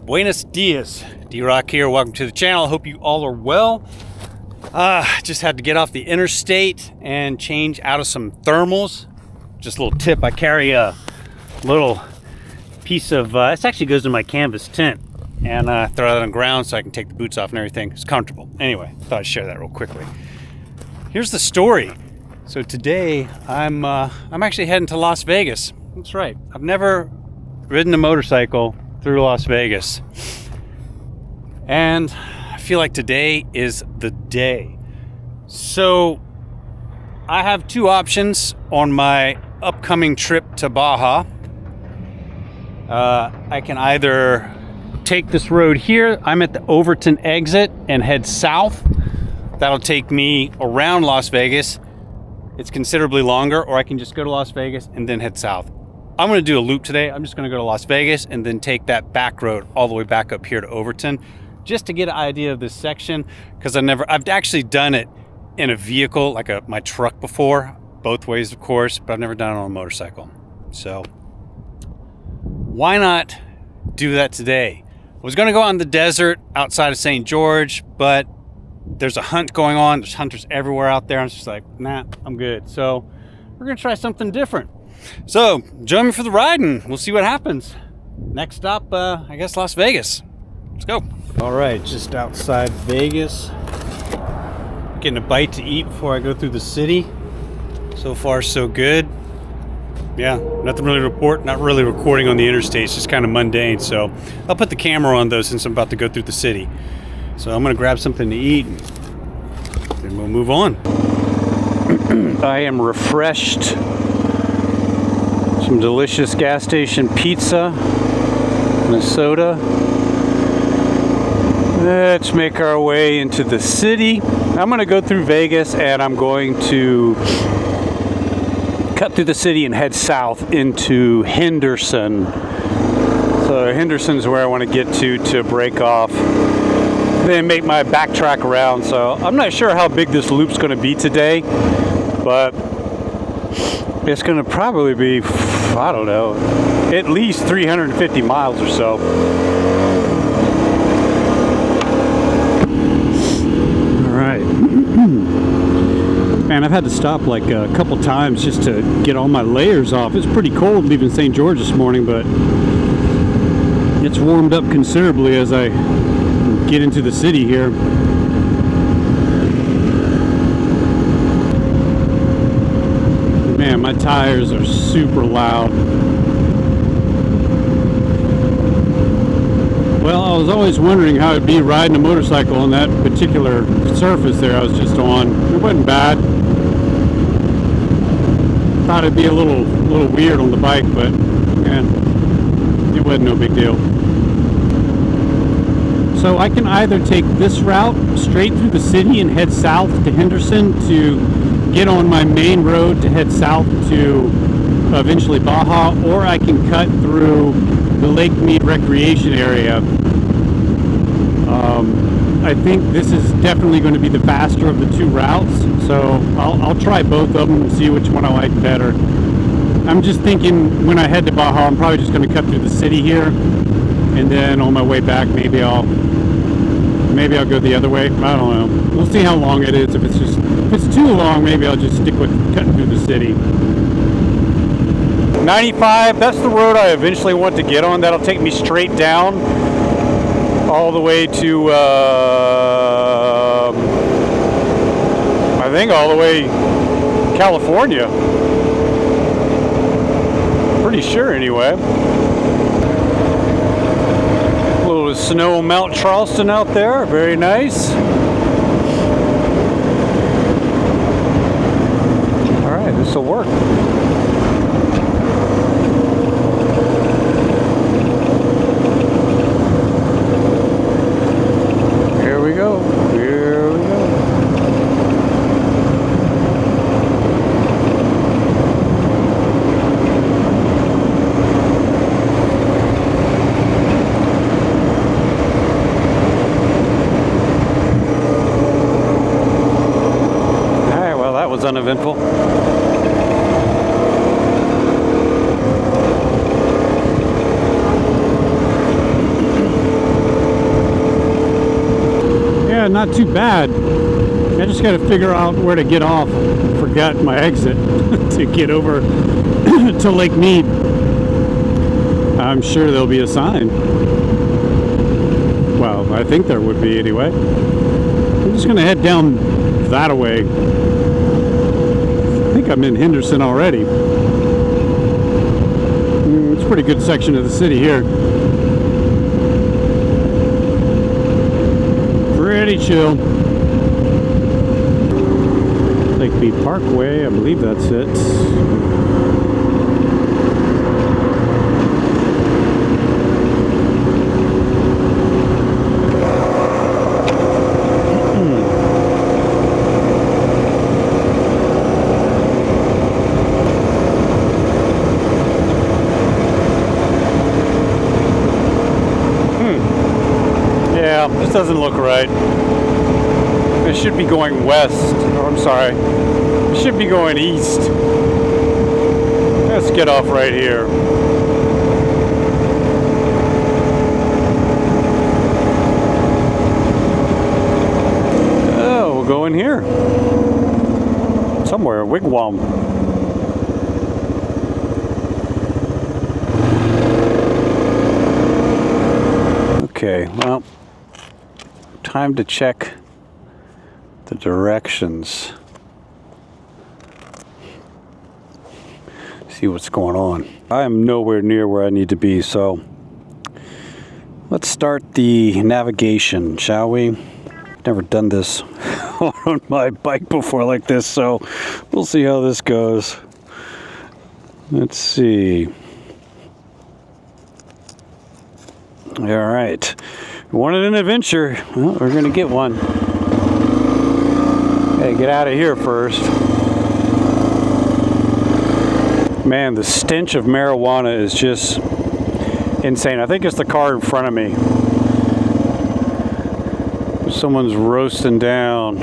Buenos dias, D-Rock here. Welcome to the channel. I hope you all are well. Just had to get off the interstate and change out of some thermals. Just a little tip, I carry a little piece of, this actually goes in my canvas tent, and throw that on the ground so I can take the boots off and everything. It's comfortable. Anyway, thought I'd share that real quickly. Here's the story. So today I'm actually heading to Las Vegas. That's right. I've never ridden a motorcycle through Las Vegas, and I feel like today is the day. So I have two options on my upcoming trip to Baja. I can either take this road here. I'm at the Overton exit and head south. That'll take me around Las Vegas. It's considerably longer, or I can just go to Las Vegas and then head south. I'm going to do a loop today. I'm just going to go to Las Vegas and then take that back road all the way back up here to Overton, just to get an idea of this section, because I've actually done it in a vehicle, like my truck before, both ways of course, but I've never done it on a motorcycle. So why not do that today? I was going to go on the desert outside of St. George, but there's a hunt going on. There's hunters everywhere out there. I'm just like, nah, I'm good. So we're going to try something different. So join me for the ride and we'll see what happens. Next stop, I guess Las Vegas. Let's go. All right, just outside Vegas. Getting a bite to eat before I go through the city. So far, so good. Yeah, nothing really to report. Not really recording on the interstate. It's just kind of mundane. So I'll put the camera on though, since I'm about to go through the city. So I'm gonna grab something to eat and then we'll move on. I am refreshed. Some delicious gas station pizza and a soda. Let's make our way into the city. I'm going to go through Vegas and I'm going to cut through the city and head south into Henderson. So Henderson is where I want to get to break off, then make my backtrack around. So I'm not sure how big this loop's going to be today, but it's going to probably be, I don't know, at least 350 miles or so. All right. Man, I've had to stop like a couple times just to get all my layers off. It's pretty cold leaving St. George this morning, but it's warmed up considerably as I get into the city here. Man, my tires are super loud. Well, I was always wondering how it'd be riding a motorcycle on that particular surface there I was just on. It wasn't bad. Thought it'd be a little weird on the bike, but man, it wasn't no big deal. So I can either take this route straight through the city and head south to Henderson to get on my main road to head south to eventually Baja, or I can cut through the Lake Mead recreation area. I think this is definitely going to be the faster of the two routes, so I'll try both of them and see which one I like better. I'm just thinking when I head to Baja, I'm probably just going to cut through the city here, and then on my way back maybe I'll go the other way. I don't know. We'll see how long it is. If it's too long, maybe I'll just stick with cutting through the city. 95, that's the road I eventually want to get on. That'll take me straight down all the way to, I think all the way California. Pretty sure anyway. A little snow on Mount Charleston out there, very nice. All right, this will work. Uneventful. not too bad. I just got to figure out where to get off. Forgot my exit to get over to Lake Mead. I'm sure there'll be a sign. Well, I think there would be anyway. I'm just going to head down that way. I think I'm in Henderson already. It's a pretty good section of the city here. Pretty chill. Lake Mead Parkway, I believe that's it. Yeah, this doesn't look right. It should be going west. Oh, I'm sorry. It should be going east. Let's get off right here. Oh, we'll go in here. Somewhere, wigwam. Okay, well, time to check the directions. See what's going on. I am nowhere near where I need to be, so let's start the navigation, shall we? Never done this on my bike before like this, so we'll see how this goes. Let's see. All right. Wanted an adventure. Well, we're going to get one. Hey, get out of here first. Man, the stench of marijuana is just insane. I think it's the car in front of me. Someone's roasting down.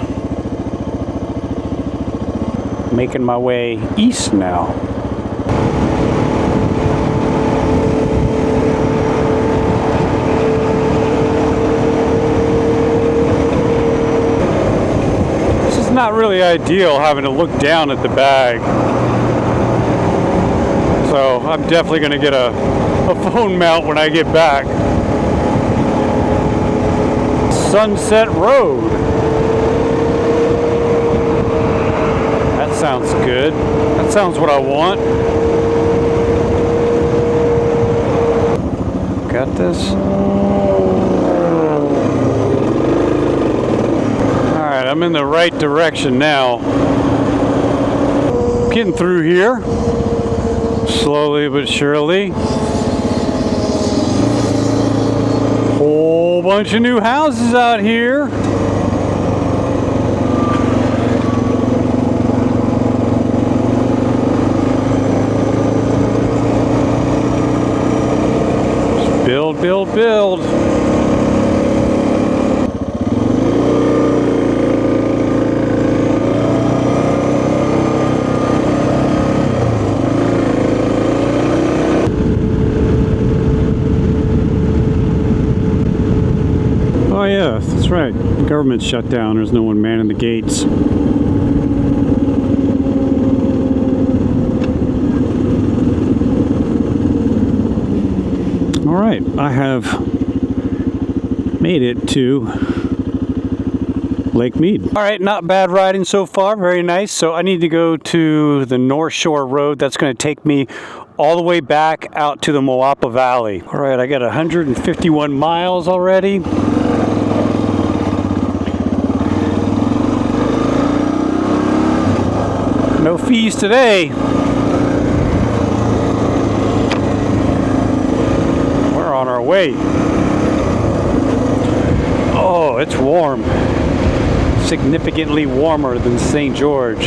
Making my way east now. Not really ideal having to look down at the bag, so I'm definitely going to get a phone mount when I get back. Sunset Road. That sounds good. That sounds what I want. Got this. I'm in the right direction now. Getting through here, slowly but surely. Whole bunch of new houses out here. Just build, build, build. Oh yeah, that's right. The government's shut down. There's no one manning the gates. All right, I have made it to Lake Mead. All right, not bad riding so far. Very nice. So I need to go to the North Shore Road. That's going to take me all the way back out to the Moapa Valley. All right, I got 151 miles already. No fees today. We're on our way. Oh, it's warm. Significantly warmer than St. George.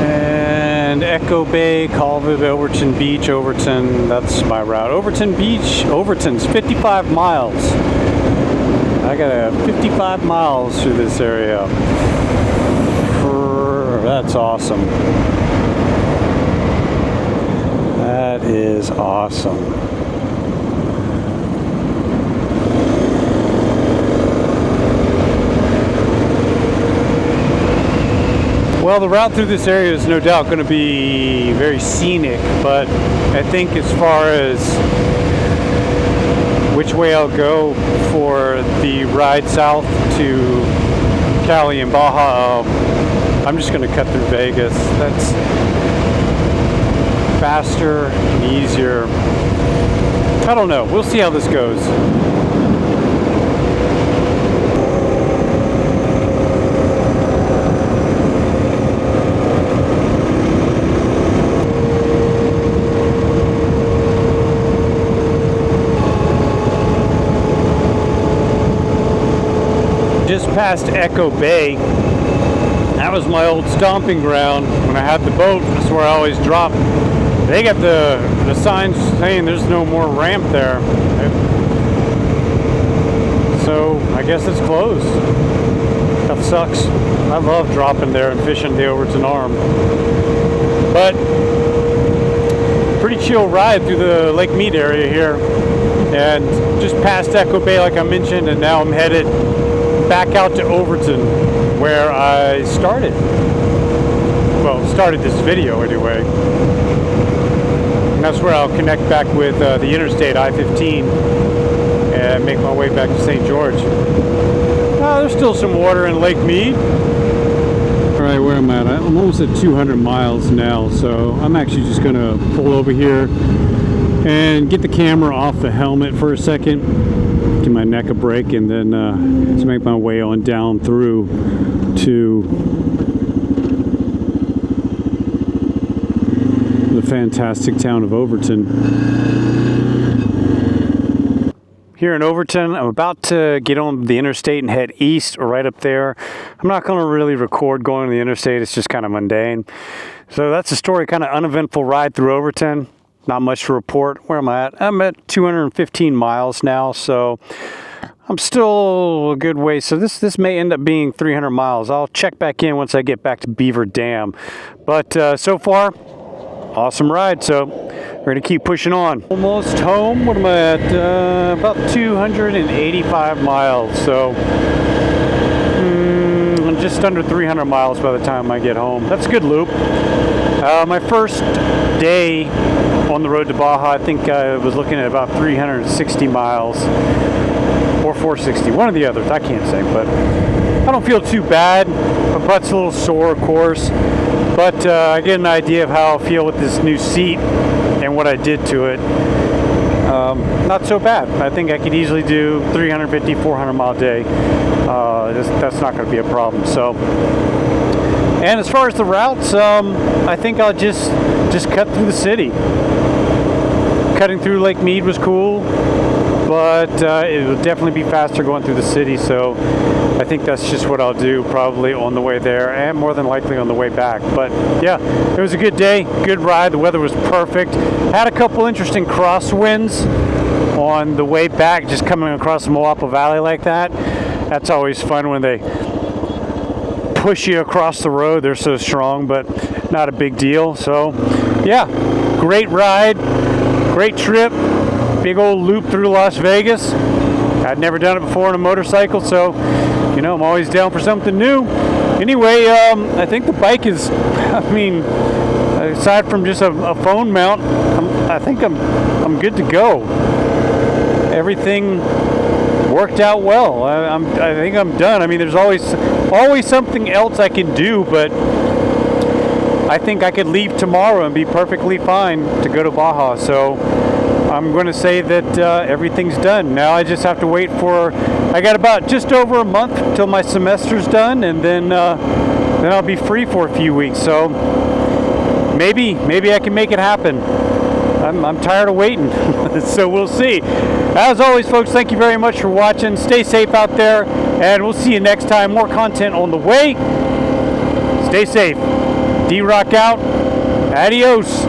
And Echo Bay, Colville, Overton Beach, Overton, that's my route. Overton Beach, Overton's 55 miles. I got 55 miles through this area. That's awesome. That is awesome. Well, the route through this area is no doubt going to be very scenic, but I think as far as which way I'll go for the ride south to Cali and Baja, I'm just going to cut through Vegas. That's faster and easier. I don't know. We'll see how this goes. Just past Echo Bay. That was my old stomping ground when I had the boat. That's where I always dropped. They got the signs saying there's no more ramp there. So I guess it's closed. That sucks. I love dropping there and fishing the Overton Arm. But pretty chill ride through the Lake Mead area here. And just past Echo Bay like I mentioned, and now I'm headed back out to Overton where I started. Well, started this video anyway. And that's where I'll connect back with the interstate I-15 and make my way back to St. George. There's still some water in Lake Mead. All right, where I'm at, I'm almost at 200 miles now, so I'm actually just gonna pull over here and get the camera off the helmet for a second, give my neck a break, and then just make my way on down through to the fantastic town of Overton. Here in Overton, I'm about to get on the interstate and head east or right up there. I'm not going to really record going to the interstate. It's just kind of mundane. So that's the story, kind of uneventful ride through Overton. Not much to report. Where am I at? I'm at 215 miles now, so I'm still a good way. So this may end up being 300 miles. I'll check back in once I get back to Beaver Dam. But so far, awesome ride. So we're going to keep pushing on. Almost home. What am I at? About 285 miles. So just under 300 miles by the time I get home. That's a good loop. My first day on the road to Baja, I think I was looking at about 360 miles or 460, one or the other. I can't say, but I don't feel too bad. My butt's a little sore, of course, but I get an idea of how I feel with this new seat and what I did to it. Not so bad. I think I could easily do 350, 400 mile day. That's not going to be a problem. So, and as far as the routes, I think I'll just cut through the city. Cutting through Lake Mead was cool, but it will definitely be faster going through the city. So I think that's just what I'll do probably on the way there and more than likely on the way back. But yeah, it was a good day, good ride. The weather was perfect. Had a couple interesting crosswinds on the way back, just coming across the Moapa Valley like that. That's always fun when they push you across the road. They're so strong, but not a big deal. So yeah, great ride, great trip, big old loop through Las Vegas. I'd never done it before on a motorcycle, so you know, I'm always down for something new. Anyway, I think the bike is, I mean, aside from just a phone mount, I think I'm good to go. Everything worked out well. I think I'm done. I mean, there's always something else I can do, but I think I could leave tomorrow and be perfectly fine to go to Baja. So I'm going to say that everything's done. Now I just have to wait for, I got about just over a month till my semester's done, and then I'll be free for a few weeks. So maybe I can make it happen. I'm tired of waiting. So we'll see. As always, folks, thank you very much for watching. Stay safe out there, and we'll see you next time. More content on the way. Stay safe. D-Rock out. Adios.